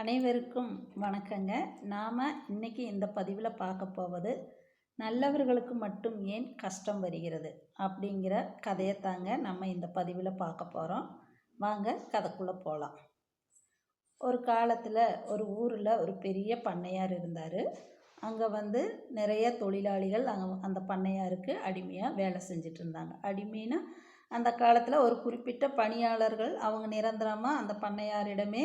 அனைவருக்கும் வணக்கங்க. நாம் இன்னைக்கு இந்த பதிவில் பார்க்க போவது நல்லவர்களுக்கு மட்டும் ஏன் கஷ்டம் வருகிறது அப்படிங்கிற கதையைத்தாங்க நம்ம இந்த பதிவில் பார்க்க போகிறோம். வாங்க கதைக்குள்ளே போகலாம். ஒரு காலத்தில் ஒரு ஊரில் ஒரு பெரிய பண்ணையார் இருந்தார். அங்கே நிறைய தொழிலாளிகள் அந்த பண்ணையாருக்கு அடிமையாக வேலை செஞ்சிட்டு இருந்தாங்க. அடிமைன்னா அந்த காலத்தில் ஒரு குறிப்பிட்ட பணியாளர்கள் அவங்க நிரந்தரமாக அந்த பண்ணையாரிடமே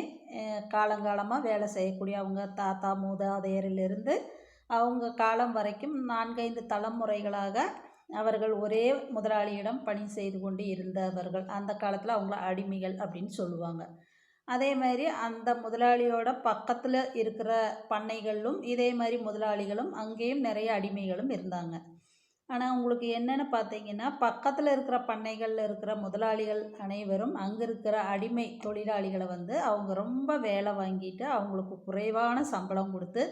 காலங்காலமாக வேலை செய்யக்கூடிய அவங்க தாத்தா மூதாதையரிலிருந்து அவங்க காலம் வரைக்கும் 4-5 தலைமுறைகளாக அவர்கள் ஒரே முதலாளியிடம் பணி செய்து கொண்டு இருந்தவர்கள். அந்த காலத்தில் அவங்கள அடிமைகள் அப்படின்னு சொல்லுவாங்க. அதே மாதிரி அந்த முதலாளியோட பக்கத்தில் இருக்கிற பண்ணைகளிலும் இதே மாதிரி முதலாளிகளும் அங்கேயும் நிறைய அடிமைகளும் இருந்தாங்க. ஆனால் உங்களுக்கு என்னென்னு பார்த்தீங்கன்னா, பக்கத்தில் இருக்கிற பண்ணைகளில் இருக்கிற முதலாளிகள் அனைவரும் அங்கே இருக்கிற அடிமை தொழிலாளிகளை அவங்க ரொம்ப வேலை வாங்கிட்டு அவங்களுக்கு குறைவான சம்பளம் கொடுத்து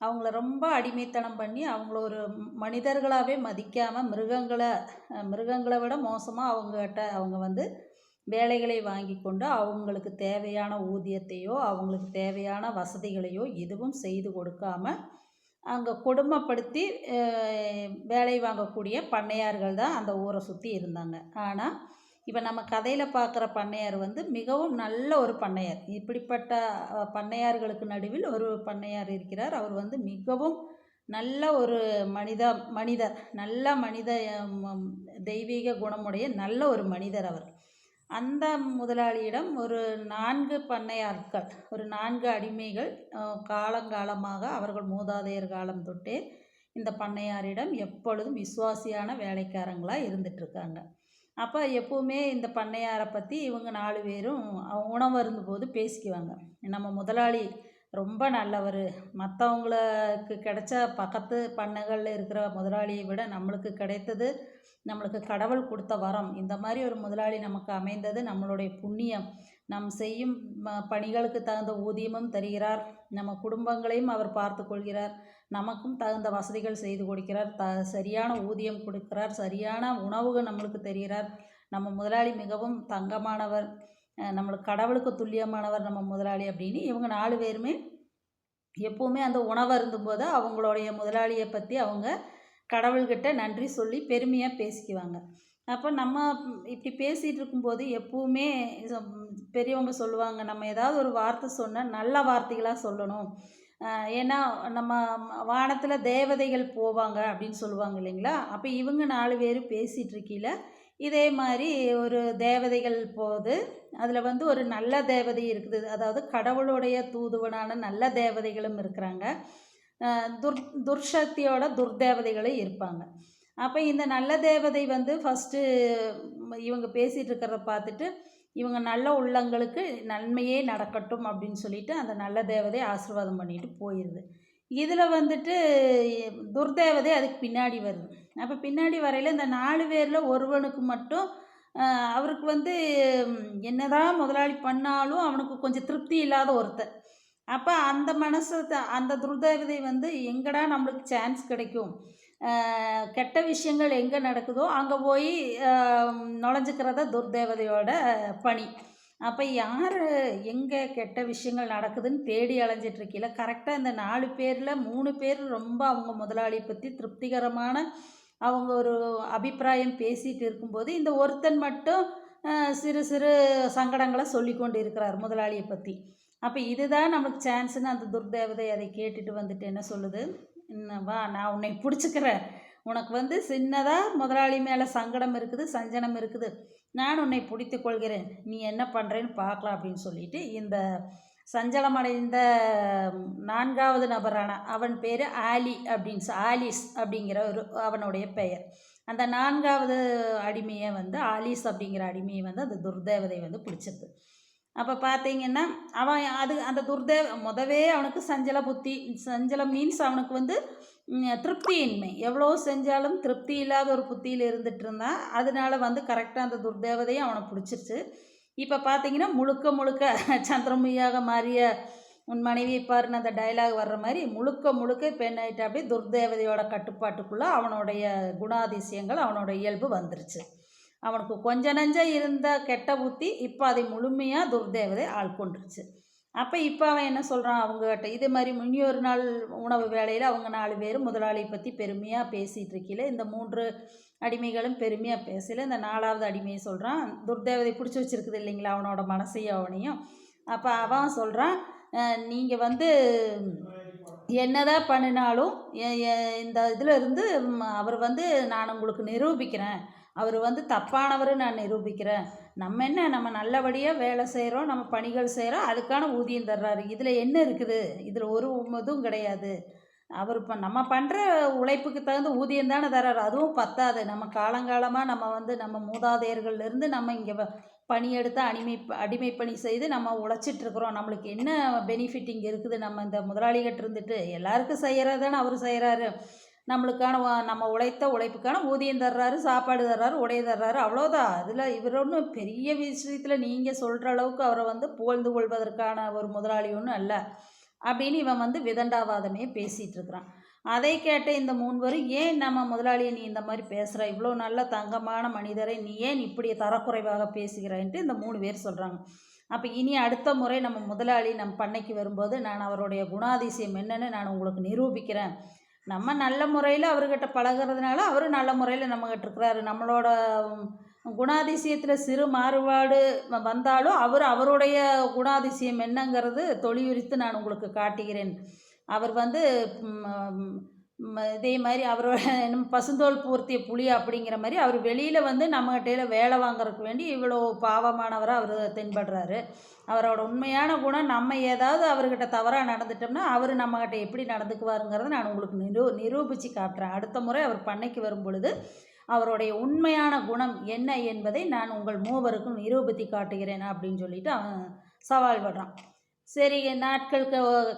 அவங்கள ரொம்ப அடிமைத்தனம் பண்ணி அவங்கள ஒரு மனிதர்களாகவே மதிக்காமல் மிருகங்களை விட மோசமாக அவங்ககிட்ட அவங்க வேலைகளை வாங்கி கொண்டு அவங்களுக்கு தேவையான ஊதியத்தையோ அவங்களுக்கு தேவையான வசதிகளையோ எதுவும் செய்து கொடுக்காமல் அங்கே கொடுமைப்படுத்தி வேலை வாங்கக்கூடிய பண்ணையார்கள் தான் அந்த ஊரை சுற்றி இருந்தாங்க. ஆனால் இப்போ நம்ம கதையில் பார்க்குற பண்ணையார் மிகவும் நல்ல ஒரு பண்ணையார். இப்படிப்பட்ட பண்ணையார்களுக்கு நடுவில் ஒரு பண்ணையார் இருக்கிறார். அவர் மிகவும் நல்ல ஒரு மனிதர், நல்ல மனித தெய்வீக குணமுடைய நல்ல ஒரு மனிதர் அவர். அந்த முதலாளியிடம் ஒரு 4 பண்ணையாட்கள், ஒரு 4 அடிமைகள் காலங்காலமாக அவர்கள் மூதாதையர் காலம் தொட்டே இந்த பண்ணையாரிடம் எப்பொழுதும் விசுவாசியான வேலைக்காரங்களாக இருந்துகிட்ருக்காங்க. அப்போ எப்போவுமே இந்த பண்ணையாரை பற்றி இவங்க 4 பேரும் உணவு அருந்தும்போது பேசிக்குவாங்க. நம்ம முதலாளி ரொம்ப நல்லவர், மற்றவங்களுக்கு கிடைச்ச பக்கத்து பண்ணைகளில் இருக்கிற முதலாளியை விட நம்மளுக்கு கிடைத்தது நம்மளுக்கு கடவுள் கொடுத்த வரம். இந்த மாதிரி ஒரு முதலாளி நமக்கு அமைந்தது நம்மளுடைய புண்ணியம். நம் செய்யும் பணிகளுக்கு தகுந்த ஊதியமும் தருகிறார், நம்ம குடும்பங்களையும் அவர் பார்த்து கொள்கிறார், நமக்கும் தகுந்த வசதிகள் செய்து கொடுக்கிறார், சரியான ஊதியம் கொடுக்கிறார், சரியான உணவுகள் நம்மளுக்கு தருகிறார். நம்ம முதலாளி மிகவும் தங்கமானவர், நம்மளுக்கு கடவுளுக்கு துல்லியமானவர் நம்ம முதலாளி அப்படின்னு இவங்க 4 பேருமே எப்போவுமே அந்த உணவு அருந்தும்போது அவங்களுடைய முதலாளியை பற்றி அவங்க கடவுள்கிட்ட நன்றி சொல்லி பெருமையாக பேசிக்குவாங்க. அப்போ நம்ம இப்படி பேசிகிட்டு இருக்கும்போது எப்பவுமே பெரியவங்க சொல்லுவாங்க, நம்ம ஏதாவது ஒரு வார்த்தை சொன்னால் நல்ல வார்த்தைகளாக சொல்லணும். ஏன்னா நம்ம வானத்தில் தேவதைகள் போவாங்க அப்படின்னு சொல்லுவாங்க இல்லைங்களா. அப்போ இவங்க 4 பேர் பேசிகிட்டு இருக்கையில் இதே மாதிரி ஒரு தேவதைகள் போகுது. அதில் ஒரு நல்ல தேவதை இருக்குது, அதாவது கடவுளுடைய தூதுவனான நல்ல தேவதைகளும் இருக்கிறாங்க, துர்சக்தியோட துர்தேவதைகளும் இருப்பாங்க. அப்போ இந்த நல்ல தேவதை ஃபஸ்ட்டு இவங்க பேசிகிட்டு இருக்கிறத பார்த்துட்டு இவங்க நல்ல உள்ளங்களுக்கு நன்மையே நடக்கட்டும் அப்படின்னு சொல்லிட்டு அந்த நல்ல தேவதை ஆசீர்வாதம் பண்ணிட்டு போயிடுது. இதில் துர்தேவதை அதுக்கு பின்னாடி வருது. அப்போ பின்னாடி வரையில் இந்த 4 பேரில் ஒருவனுக்கு மட்டும் அவருக்கு என்னதான் முதலாளி பண்ணாலும் அவனுக்கு கொஞ்சம் திருப்தி இல்லாத ஒருத்தர். அப்போ அந்த மனசு அந்த துர்தேவதை எங்கடா நம்மளுக்கு சான்ஸ் கிடைக்கும், கெட்ட விஷயங்கள் எங்கே நடக்குதோ அங்கே போய் நுழைஞ்சிக்கிறத துர்தேவதையோட பணி. அப்போ யார் எங்கே கெட்ட விஷயங்கள் நடக்குதுன்னு தேடி அலைஞ்சிட்ருக்கீல கரெக்டாக இந்த 4 பேரில் 3 பேர் ரொம்ப அவங்க முதலாளியை பற்றி திருப்திகரமான அவங்க ஒரு அபிப்பிராயம் பேசிகிட்டு இருக்கும்போது இந்த ஒருத்தன் மட்டும் சிறு சிறு சங்கடங்களை சொல்லி கொண்டு இருக்கிறார் முதலாளியை பற்றி. அப்போ இதுதான் நமக்கு சான்ஸுன்னு அந்த துர்தேவதை அதை கேட்டுட்டு என்ன சொல்லுது, வா நான் உன்னை பிடிச்சிக்கிறேன், உனக்கு சின்னதாக முதலாளி மேலே சங்கடம் இருக்குது, சஞ்சனம் இருக்குது, நான் உன்னை பிடித்து கொள்கிறேன், நீ என்ன பண்ணுறேன்னு பார்க்கலாம் அப்படின்னு சொல்லிட்டு இந்த சஞ்சலமடைந்த 4வது நபரான அவன் பேர் ஆலிஸ் அப்படிங்கிற அவனுடைய பெயர். அந்த 4வது அடிமையை ஆலிஸ் அப்படிங்கிற அடிமையை அந்த துர்தேவதை பிடிச்சிருது. அப்போ பார்த்தீங்கன்னா அவன் அந்த முதவே அவனுக்கு சஞ்சலம் மீன்ஸ் அவனுக்கு திருப்தியின்மை, எவ்வளோ செஞ்சாலும் திருப்தி இல்லாத ஒரு புத்தியில் இருந்துகிட்டு இருந்தான். அதனால கரெக்டாக அந்த துர்தேவதையும் அவனை பிடிச்சிருச்சு. இப்போ பார்த்தீங்கன்னா முழுக்க சந்திரமுகியாக மாறிய உன் மனைவியை பாருன்னு அந்த டைலாக் வர்ற மாதிரி முழுக்க இப்போ என்ன ஆகிட்டா அப்படியே துர்தேவதையோட கட்டுப்பாட்டுக்குள்ளே அவனுடைய குணாதிசயங்கள் அவனோட இயல்பு வந்துருச்சு. அவனுக்கு கொஞ்ச நஞ்ச இருந்த கெட்ட புத்தி இப்போ அதை முழுமையாக துர்தேவதை ஆள்கொண்டுருச்சு. அப்போ இப்போ அவன் என்ன சொல்கிறான் அவங்ககிட்ட, இது மாதிரி முன்னியொரு நாள் உணவு வேளையில் அவங்க 4 பேர் முதலாளியை பற்றி பெருமையாக பேசிகிட்டு இருக்கையில் இந்த 3 அடிமைகளும் பெருமையாக பேசல. இந்த 4வது அடிமையை சொல்கிறான், துர்தேவதை பிடிச்சி வச்சிருக்குது இல்லைங்களா அவனோட மனசையும் அவனையும். அப்போ அவன் சொல்கிறான், நீங்கள் வந்து என்னதான் பண்ணினாலும் இந்த இதில் இருந்து அவர் வந்து நான் உங்களுக்கு நிரூபிக்கிறேன், அவர் வந்து தப்பானவர் நான் நிரூபிக்கிறேன். நம்ம நல்லபடியாக வேலை செய்கிறோம், நம்ம பணிகள் செய்கிறோம், அதுக்கான ஊதியம் தர்றாரு. இதில் என்ன இருக்குது? இதில் ஒரு இதுவும் கிடையாது. அவர் இப்போ நம்ம பண்ணுற உழைப்புக்கு தகுந்த ஊதியம் தானே தர்றாரு. அதுவும் பத்தாது. நம்ம காலங்காலமாக நம்ம வந்து நம்ம மூதாதையர்கள்லேருந்து நம்ம இங்கே பணியெடுத்து அடிமை பணி செய்து நம்ம உழைச்சிட்ருக்குறோம். நம்மளுக்கு என்ன பெனிஃபிட் இங்கே இருக்குது? நம்ம இந்த முதலாளிகிட்ட இருந்துட்டு எல்லாருக்கும் செய்கிறது தானே அவர் செய்கிறாரு. நம்மளுக்கான நம்ம உழைத்த உழைப்புக்கான ஊதியம் தர்றாரு, சாப்பாடு தர்றாரு, உடை தர்றாரு, அவ்வளோதான். அதில் இவர் ஒன்றும் பெரிய விஷயத்தில் நீங்கள் சொல்கிற அளவுக்கு அவரை வந்து புகழ்ந்து கொள்வதற்கான ஒரு முதலாளி ஒன்றும் அல்ல அப்படின்னு இவன் வந்து விதண்டாவாதமே பேசிகிட்டு இருக்கிறான். அதை கேட்ட இந்த 3 பேரும், ஏன் நம்ம முதலாளியை நீ இந்த மாதிரி பேசுகிற, இவ்வளோ நல்ல தங்கமான மனிதரை நீ ஏன் இப்படி தரக்குறைவாக பேசுகிறான்ட்டு இந்த 3 பேர் சொல்கிறாங்க. அப்போ இனி அடுத்த முறை நம்ம முதலாளி நம்ம பண்ணைக்கு வரும்போது நான் அவருடைய குணாதிசயம் என்னன்னு நான் உங்களுக்கு நிரூபிக்கிறேன். நம்ம நல்ல முறையில் அவர்கிட்ட பழகிறதுனால அவரும் நல்ல முறையில் நம்மகிட்ட இருக்கிறாரு. நம்மளோட குணாதிசயத்தில் சிறு மாறுபாடு வந்தாலும் அவருடைய குணாதிசயம் என்னங்கிறது தொழியுரித்து நான் உங்களுக்கு காட்டுகிறேன். அவர் வந்து இதே மாதிரி அவரோட பசுந்தோல் பூர்த்திய புலி அப்படிங்கிற மாதிரி அவர் வெளியில் வந்து நம்மகிட்ட வேலை வாங்குறதுக்கு வேண்டி இவ்வளோ பாவமானவராக அவர் தென்படுறாரு. அவரோட உண்மையான குணம், நம்ம ஏதாவது அவர்கிட்ட தவறாக நடந்துட்டோம்னா அவர் நம்மகிட்ட எப்படி நடந்துக்குவாருங்கிறத நான் உங்களுக்கு நிரூபித்து காட்டுறேன். அடுத்த முறை அவர் பண்ணைக்கு வரும் பொழுது அவருடைய உண்மையான குணம் என்ன என்பதை நான் உங்கள் மூவருக்கும் நிரூபித்து காட்டுகிறேன் அப்படின்னு சொல்லிட்டு அவன் சவால் விடுறான். சரி, நாட்கள்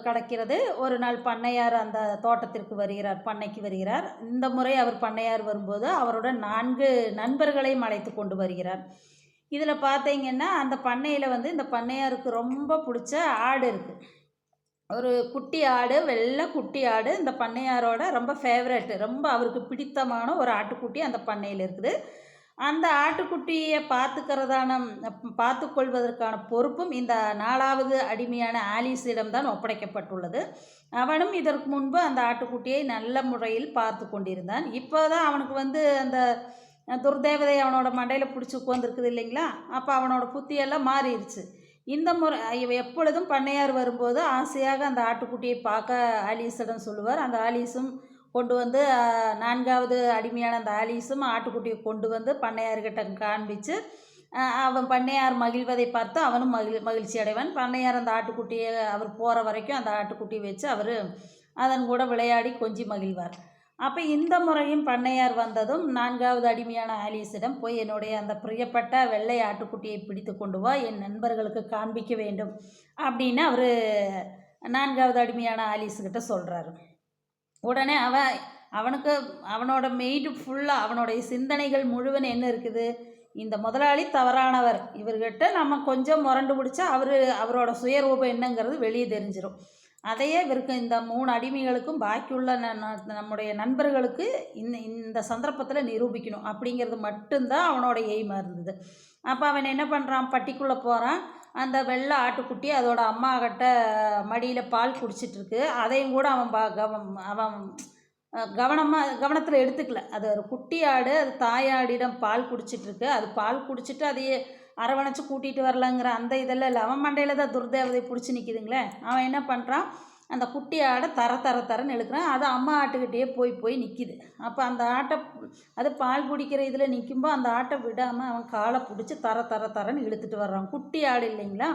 கடக்கிறது. ஒரு நாள் பண்ணையார் அந்த தோட்டத்திற்கு வருகிறார், பண்ணைக்கு வருகிறார். இந்த முறை அவர் பண்ணையார் வரும்போது அவருடன் 4 நண்பர்களையும் அழைத்து கொண்டு வருகிறார். இதில் பார்த்தீங்கன்னா அந்த பண்ணையில் வந்து இந்த பண்ணையாருக்கு ரொம்ப பிடிச்ச ஆடு இருக்குது. ஒரு குட்டி ஆடு, வெள்ளை குட்டி ஆடு இந்த பண்ணையாரோட ரொம்ப ஃபேவரெட்டு, ரொம்ப அவருக்கு பிடித்தமான ஒரு ஆட்டுக்குட்டி அந்த பண்ணையில் இருக்குது. அந்த ஆட்டுக்குட்டியை பார்த்துக்கொள்வதற்கான பொறுப்பும் இந்த 4வது அடிமையான ஆலிஸிடம்தான் ஒப்படைக்கப்பட்டுள்ளது. அவனும் இதற்கு முன்பு அந்த ஆட்டுக்குட்டியை நல்ல முறையில் பார்த்து கொண்டிருந்தான். இப்போ தான் அவனுக்கு வந்து அந்த துர்தேவதை அவனோட மண்டையில் பிடிச்சி உட்காந்துருக்குது இல்லைங்களா, அப்போ அவனோட புத்தியெல்லாம் மாறிடுச்சு. இந்த முறை எப்பொழுதும் பண்ணையார் வரும்போது ஆசையாக அந்த ஆட்டுக்குட்டியை பார்க்க ஆலீஸிடம் சொல்லுவார். அந்த ஆலீஸும் கொண்டு வந்து 4வது அடிமையான அந்த ஆலீஸும் ஆட்டுக்குட்டியை கொண்டு வந்து பண்ணையார்கிட்ட காண்பித்து அவன் பண்ணையார் மகிழ்வதை பார்த்து அவனும் மகிழ்ச்சி அடைவான். பண்ணையார் அந்த ஆட்டுக்குட்டியை அவர் போகிற வரைக்கும் அந்த ஆட்டுக்குட்டியை வச்சு அவர் அதன் கூட விளையாடி கொஞ்சி மகிழ்வார். அப்போ இந்த முறையும் பண்ணையார் வந்ததும் 4வது அடிமையான ஆலீஸிடம் போய் என்னுடைய அந்த பிரியப்பட்ட வெள்ளை ஆட்டுக்குட்டியை பிடித்து கொண்டு வா, என் நண்பர்களுக்கு காண்பிக்க வேண்டும் அப்படின்னு அவர் 4வது அடிமையான ஆலீஸுக்கிட்ட சொல்கிறாரு. உடனே அவனுக்கு அவனோட மெய்டு ஃபுல்லாக அவனுடைய சிந்தனைகள் முழுவதும் என்ன இருக்குது, இந்த முதலாளி தவறானவர், இவர்கிட்ட நம்ம கொஞ்சம் முரண்டு பிடிச்சா அவரோட சுயரூபம் என்னங்கிறது வெளியே தெரிஞ்சிடும். அதையே இவருக்கு இந்த 3 அடிமைகளுக்கும் பாக்கியுள்ள நம்முடைய நண்பர்களுக்கு இந்த சந்தர்ப்பத்தில் நிரூபிக்கணும் அப்படிங்கிறது மட்டும்தான் அவனோட எய்மாக இருந்தது. அப்போ அவன் என்ன பண்ணுறான், பட்டிக்குள்ளே போகிறான். அந்த வெள்ளை ஆட்டுக்குட்டி அதோட அம்மா கிட்ட மடியில் பால் குடிச்சிட்ருக்கு. அதையும் கூட அவன் கவனத்தில் எடுத்துக்கல. அது ஒரு குட்டி ஆடு, அது தாயாடிடம் பால் குடிச்சிட்ருக்கு. அது பால் குடிச்சிட்டு அதையே அரவணைச்சி கூட்டிகிட்டு வரலாங்கிற அந்த இதெல்லாம் இல்லை. அவன் மண்டையில் தான் துர்தேவதை பிடிச்சி நிற்கிதுங்களே. அவன் என்ன பண்ணுறான், அந்த குட்டி ஆடை தரன்னு இழுக்கிறான். அது அம்மா ஆட்டுக்கிட்டே போய் நிற்கிது. அப்போ அந்த ஆட்டை அது பால் குடிக்கிற இதில் நிற்கும்போது அந்த ஆட்டை விடாமல் அவன் காலை பிடிச்சி தரன்னு இழுத்துட்டு வர்றான். குட்டி ஆடு இல்லைங்களா.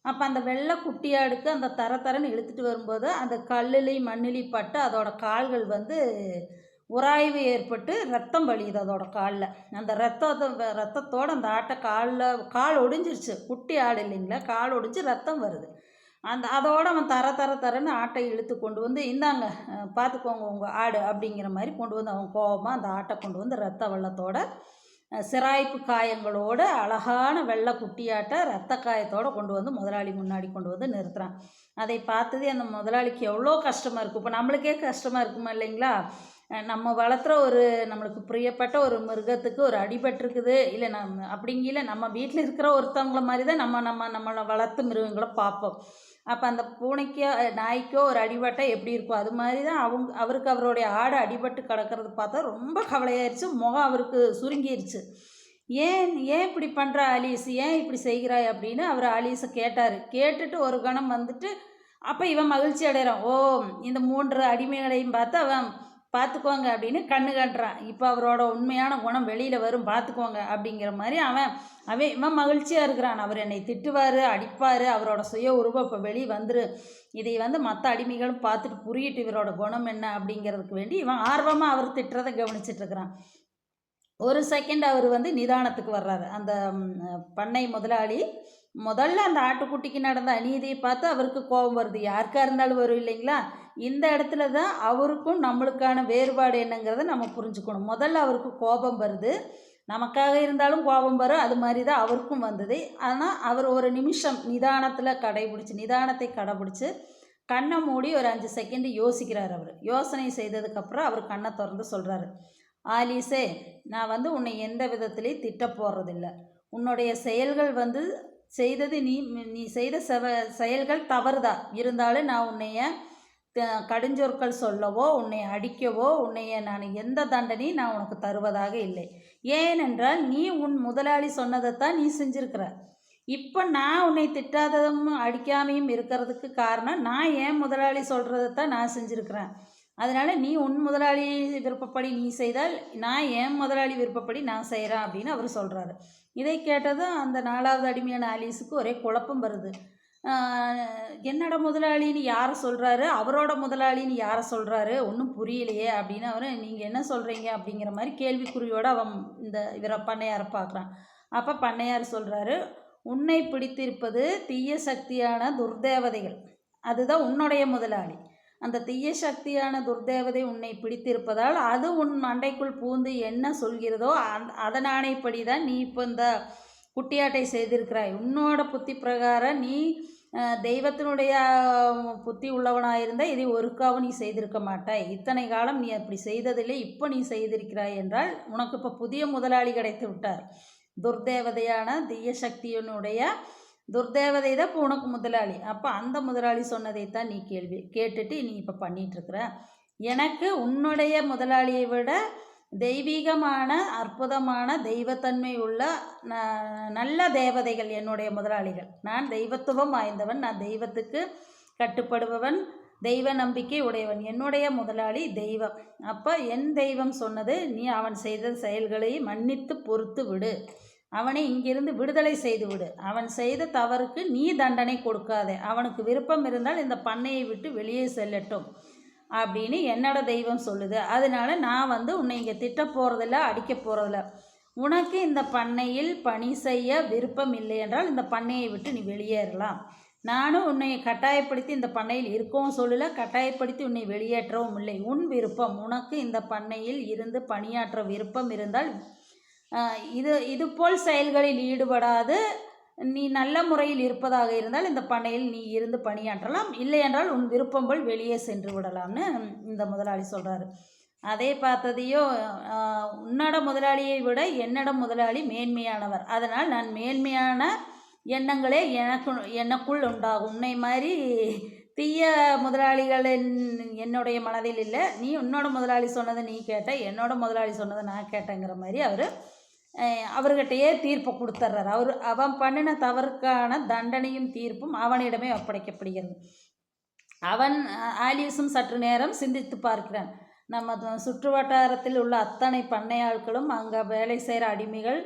அப்போ அந்த வெள்ளை குட்டி ஆடுக்கு அந்த தரன்னு இழுத்துட்டு வரும்போது அந்த கல்லுலேயும் மண்ணிலையும் பட்டு அதோட கால்கள் வந்து உராய்வு ஏற்பட்டு ரத்தம் வலியுது அதோட காலில். அந்த ரத்தத்தோடு அந்த ஆட்டை கால் ஒடிஞ்சிருச்சு. குட்டி ஆடு இல்லைங்களா, கால் ஒடிஞ்சு ரத்தம் வருது. அதோடு அவன் தரன்னு ஆட்டை இழுத்து கொண்டு வந்து, இந்தாங்க பார்த்துக்கோங்க உங்கள் ஆடு அப்படிங்கிற மாதிரி கொண்டு வந்து அவன் கோபமாக அந்த ஆட்டை கொண்டு வந்து ரத்த வெள்ளத்தோட சிராய்ப்பு காயங்களோடு அழகான வெள்ளை குட்டியாட்டை ரத்த காயத்தோடு கொண்டு வந்து முதலாளி முன்னாடி கொண்டு வந்து நிறுத்துகிறான். அதை பார்த்தது அந்த முதலாளிக்கு எவ்வளோ கஷ்டமாக இருக்கும். இப்போ நம்மளுக்கே கஷ்டமாக இருக்குமா இல்லைங்களா. நம்ம வளர்த்துற ஒரு நம்மளுக்கு பிரியப்பட்ட ஒரு மிருகத்துக்கு ஒரு அடிபட்டிருக்குது இல்லை, அப்படிங்கல நம்ம வீட்டில் இருக்கிற ஒருத்தவங்கள மாதிரி தான் நம்மளை வளர்த்து மிருகங்களை பார்ப்போம். அப்போ அந்த பூனைக்கோ நாய்க்கோ ஒரு அடிபட்டால் எப்படி இருக்கும், அது மாதிரி தான் அவருக்கு அவருடைய ஆடு அடிபட்டு கிடக்கிறது பார்த்தா ரொம்ப கவலையாயிருச்சு. முகம் அவருக்கு சுருங்கிருச்சு. ஏன் ஏன் இப்படி பண்ணுற ஆலீஸ், ஏன் இப்படி செய்கிறாய் அப்படின்னு அவர் ஆலீஸை கேட்டார். கேட்டுட்டு ஒரு கணம் வந்துட்டு அப்போ இவன் மகிழ்ச்சி அடைகிறான். ஓ, இந்த 3 அடிமைகளையும் பார்த்து அவன் பார்த்துக்கோங்க அப்படின்னு கண்ணு காட்டுறான். இப்போ அவரோட உண்மையான குணம் வெளியில் வரும், பார்த்துக்கோங்க அப்படிங்கிற மாதிரி இவன் மகிழ்ச்சியாக இருக்கிறான். அவர் என்னை திட்டுவார், அடிப்பார், அவரோட சுய உருவம் இப்போ வெளியே வந்துரு, இதை மற்ற அடிமைகளும் பார்த்துட்டு புரியட்டு இவரோட குணம் என்ன அப்படிங்கிறதுக்கு வேண்டி இவன் ஆர்வமாக அவர் திட்டுறதை கவனிச்சிட்டு இருக்கிறான். ஒரு செகண்ட் அவர் நிதானத்துக்கு வர்றாரு. அந்த பண்ணை முதலாளி முதல்ல அந்த ஆட்டுக்குட்டிக்கு நடந்த அநீதியை பார்த்து அவருக்கு கோபம் வருது. யாருக்காக இருந்தாலும் வரும் இல்லைங்களா? இந்த இடத்துல தான் அவருக்கும் நம்மளுக்கான வேறுபாடு என்னங்கிறத நம்ம புரிஞ்சுக்கணும். முதல்ல அவருக்கு கோபம் வருது, நமக்காக இருந்தாலும் கோபம் வரும், அது மாதிரி தான் அவருக்கும் வந்தது. ஆனால் அவர் ஒரு நிமிஷம் நிதானத்தை கடைபிடிச்சி கண்ணை மூடி ஒரு 5 செகண்ட் யோசிக்கிறார். அவர் யோசனை செய்ததுக்கப்புறம் அவர் கண்ணை திறந்து சொல்கிறாரு, ஆலீஸே, நான் உன்னை எந்த விதத்துலேயும் திட்ட போடுறதில்லை. உன்னுடைய செயல்கள் செய்தது நீ செய்த செயல்கள் தவறுதான். இருந்தாலும் நான் உன்னைய கடுஞ்சொற்கள் சொல்லவோ, உன்னை அடிக்கவோ, நான் எந்த தண்டனையும் நான் உனக்கு தருவதாக இல்லை. ஏனென்றால் நீ உன் முதலாளி சொன்னதைத்தான் நீ செஞ்சுருக்கிற. இப்போ நான் உன்னை திட்டாததும் அடிக்காமையும் இருக்கிறதுக்கு காரணம் நான் என் முதலாளி சொல்கிறதைத்தான் நான் செஞ்சுருக்கிறேன். அதனால் நீ உன் முதலாளி விருப்பப்படி நீ செய்தால் நான் என் முதலாளி விருப்பப்படி நான் செய்கிறேன் அப்படின்னு அவர் சொல்கிறாரு. இதை கேட்டதும் அந்த 4வது அடிமையான ஆலீஸுக்கு ஒரே குழப்பம் வருது. என்னோட முதலாளின்னு யாரை சொல்கிறாரு, அவரோட முதலாளின்னு யாரை சொல்கிறாரு, ஒன்றும் புரியலையே அப்படின்னு அவர் நீங்கள் என்ன சொல்கிறீங்க அப்படிங்கிற மாதிரி கேள்விக்குறியோடு இவரை பண்ணையாரை பார்க்குறான். அப்போ பண்ணையார் சொல்கிறாரு, உன்னை பிடித்திருப்பது தீய சக்தியான துர்தேவதைகள், அதுதான் உன்னுடைய முதலாளி. அந்த தீய சக்தியான துர்தேவதை உன்னை பிடித்திருப்பதால் அது உன் மண்டைக்குள் பூந்து என்ன சொல்கிறதோ அதனானைப்படி தான் நீ இப்போ இந்த குட்டியாட்டை செய்திருக்கிறாய். உன்னோட புத்தி பிரகாரம் நீ தெய்வத்தினுடைய புத்தி உள்ளவனாயிருந்தால் இதை ஒருக்காவும் நீ செய்திருக்க மாட்டாய். இத்தனை காலம் நீ அப்படி செய்ததில்லை, இப்போ நீ செய்திருக்கிறாய் என்றால் உனக்கு இப்போ புதிய முதலாளி கிடைத்து விட்டார். துர்தேவதையான தீய சக்தியினுடைய துர்தேவதை தான் இப்போ உனக்கு முதலாளி. அப்போ அந்த முதலாளி சொன்னதைத்தான் நீ கேட்டுட்டு நீ இப்போ பண்ணிகிட்ருக்குற. எனக்கு உன்னுடைய முதலாளியை விட தெய்வீகமான அற்புதமான தெய்வத்தன்மை உள்ள நல்ல தேவதைகள் என்னுடைய முதலாளிகள். நான் தெய்வத்துவம் வாய்ந்தவன், நான் தெய்வத்துக்கு கட்டுப்படுபவன், தெய்வ நம்பிக்கை உடையவன். என்னுடைய முதலாளி தெய்வம். அப்போ என் தெய்வம் சொன்னது, நீ அவன் செய்த செயல்களை மன்னித்து பொறுத்து விடு, அவனை இங்கிருந்து விடுதலை செய்து விடு, அவன் செய்த தவறுக்கு நீ தண்டனை கொடுக்காதே, அவனுக்கு விருப்பம் இருந்தால் இந்த பண்ணையை விட்டு வெளியே செல்லட்டும் அப்படின்னு என்னோட தெய்வம் சொல்லுது. அதனால நான் உன்னை இங்கே திட்ட போகிறதில்ல, அடிக்க போகிறதில்ல. உனக்கு இந்த பண்ணையில் பணி செய்ய விருப்பம் இல்லை என்றால் இந்த பண்ணையை விட்டு நீ வெளியேறலாம். நானும் உன்னை கட்டாயப்படுத்தி இந்த பண்ணையில் இருக்கவும் சொல்லலை, கட்டாயப்படுத்தி உன்னை வெளியேற்றவும் இல்லை. உன் விருப்பம். உனக்கு இந்த பண்ணையில் இருந்து பணியாற்ற விருப்பம் இருந்தால் இது போல் செயல்களில் ஈடுபடாது நீ நல்ல முறையில் இருப்பதாக இருந்தால் இந்த பண்ணையில் நீ இருந்து பணியாற்றலாம், இல்லை என்றால் உன் விருப்பம் போல் வெளியே சென்று விடலாம்னு இந்த முதலாளி சொல்கிறாரு. அதை பார்த்ததையோ, உன்னோட முதலாளியை விட என்னோட முதலாளி மேன்மையானவர், அதனால் நான் மேன்மையான எண்ணங்களே எனக்குள் உண்டாகும். உன்னை மாதிரி தீய முதலாளிகள் என்னுடைய மனதில் இல்லை. நீ உன்னோட முதலாளி சொன்னதை நீ கேட்ட, என்னோட முதலாளி சொன்னதை நான் கேட்டேங்கிற மாதிரி அவர்கிட்டயே தீர்ப்பை கொடுத்துட்றாரு. அவன் பண்ணின தவறுக்கான தண்டனையும் தீர்ப்பும் அவனிடமே ஒப்படைக்கப்படுகிறது. ஆலிஸும் சற்று நேரம் சிந்தித்து பார்க்கிறான். நம்ம சுற்று வட்டாரத்தில் உள்ள அத்தனை பண்ணையாட்களும் அங்கே வேலை செய்கிற அடிமைகள்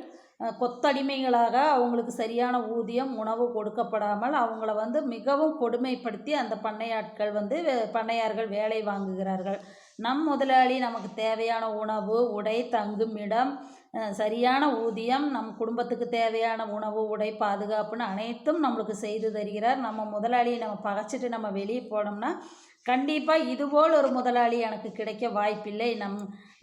கொத்தடிமைகளாக அவங்களுக்கு சரியான ஊதியம் உணவு கொடுக்கப்படாமல் அவங்கள மிகவும் கொடுமைப்படுத்தி அந்த பண்ணையார்கள் வேலை வாங்குகிறார்கள். நம் முதலாளி நமக்கு தேவையான உணவு, உடை, தங்கும் இடம், சரியான ஊதியம், நம் குடும்பத்துக்கு தேவையான உணவு, உடை, பாதுகாப்புன்னு அனைத்தும் நம்மளுக்கு செய்து தருகிறார். நம்ம முதலாளியை நம்ம பகைச்சிட்டு நம்ம வெளியே போனோம்னா கண்டிப்பாக இதுபோல் ஒரு முதலாளி எனக்கு கிடைக்க வாய்ப்பில்லை.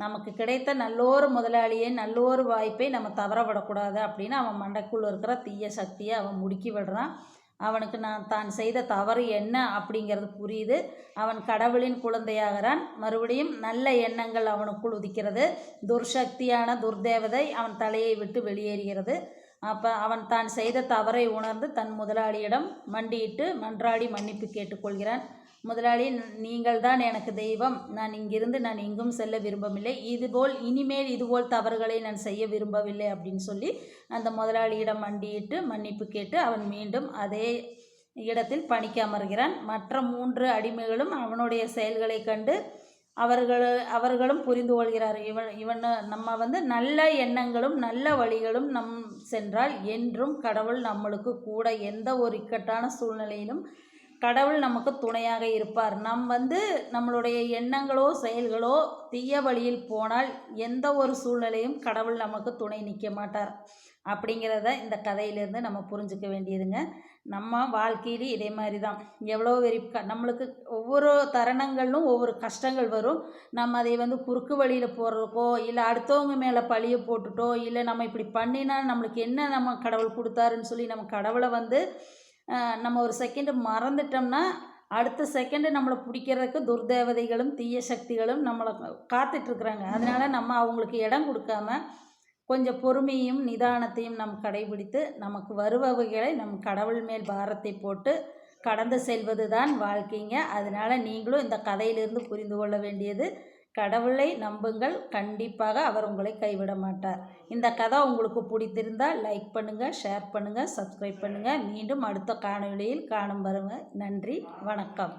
நமக்கு கிடைத்த நல்லோரு முதலாளியை, நல்லோரு வாய்ப்பை நம்ம தவறவிடக்கூடாது அப்படின்னு அவன் மண்டைக்குள்ளே இருக்கிற தீய சக்தியை அவன் முடுக்கி விடுறான். அவனுக்கு தான் செய்த தவறு என்ன அப்படிங்கிறது புரியுது. அவன் கடவுளின் குழந்தையாகிறான். மறுபடியும் நல்ல எண்ணங்கள் அவனுக்குள் உதிக்கிறது. துர்சக்தியான துர்தேவதை அவன் தலையை விட்டு வெளியேறுகிறது. அப்போ அவன் தான் செய்த தவறை உணர்ந்து தன் முதலாளியிடம் மண்டியிட்டு மன்றாடி மன்னிப்பு கேட்டுக்கொள்கிறான். முதலாளி, நீங்கள் தான் எனக்கு தெய்வம். நான் எங்கும் செல்ல விரும்பவில்லை. இனிமேல் இதுபோல் தவறுகளை நான் செய்ய விரும்பவில்லை அப்படின்னு சொல்லி அந்த முதலாளியிடம் மண்டியிட்டு மன்னிப்பு கேட்டு அவன் மீண்டும் அதே இடத்தில் பணிக்கு அமர்கிறான். மற்ற 3 அடிமைகளும் அவனுடைய செயல்களை கண்டு அவர்களும் புரிந்து கொள்கிறார். இவன் நம்ம நல்ல எண்ணங்களும் நல்ல வழிகளும் சென்றால் என்றும் கடவுள் நம்மளுக்கு கூட எந்த ஒரு இக்கட்டான சூழ்நிலையிலும் கடவுள் நமக்கு துணையாக இருப்பார். நம்மளுடைய எண்ணங்களோ செயல்களோ தீய வழியில் போனால் எந்த ஒரு சூழ்நிலையும் கடவுள் நமக்கு துணை நிற்க மாட்டார் அப்படிங்கிறத இந்த கதையிலேருந்து நம்ம புரிஞ்சுக்க வேண்டியதுங்க. நம்ம வாழ்க்கையிலும் இதே மாதிரி தான். எவ்வளோ நம்மளுக்கு ஒவ்வொரு தருணங்களும் ஒவ்வொரு கஷ்டங்கள் வரும். நம்ம அதை குறுக்கு வழியில் போடுறதுக்கோ இல்லை அடுத்தவங்க மேலே பழியை போட்டுட்டோ இல்லை நம்ம இப்படி பண்ணினா நம்மளுக்கு என்ன நம்ம கடவுள் கொடுத்தாருன்னு சொல்லி நம்ம கடவுளை நம்ம ஒரு செகண்டு மறந்துட்டோம்னா அடுத்த செகண்டு நம்மளை பிடிக்கிறதுக்கு துர்தேவதைகளும் தீய சக்திகளும் நம்மளை காத்துட்ருக்குறாங்க. அதனால் நம்ம அவங்களுக்கு இடம் கொடுக்காம கொஞ்சம் பொறுமையும் நிதானத்தையும் கடைபிடித்து நமக்கு வருபவைகளை நம் கடவுள் மேல் பாரத்தை போட்டு கடந்து செல்வது தான் வாழ்க்கைங்க. அதனால் நீங்களும் இந்த கதையிலிருந்து புரிந்து கொள்ள வேண்டியது, கடவுளை நம்புங்கள், கண்டிப்பாக அவர் உங்களை கைவிட மாட்டார். இந்த கதை உங்களுக்கு பிடித்திருந்தால் லைக் பண்ணுங்கள், ஷேர் பண்ணுங்கள், சப்ஸ்கிரைப் பண்ணுங்கள். மீண்டும் அடுத்த காணொளியில் காணும் வரும். நன்றி, வணக்கம்.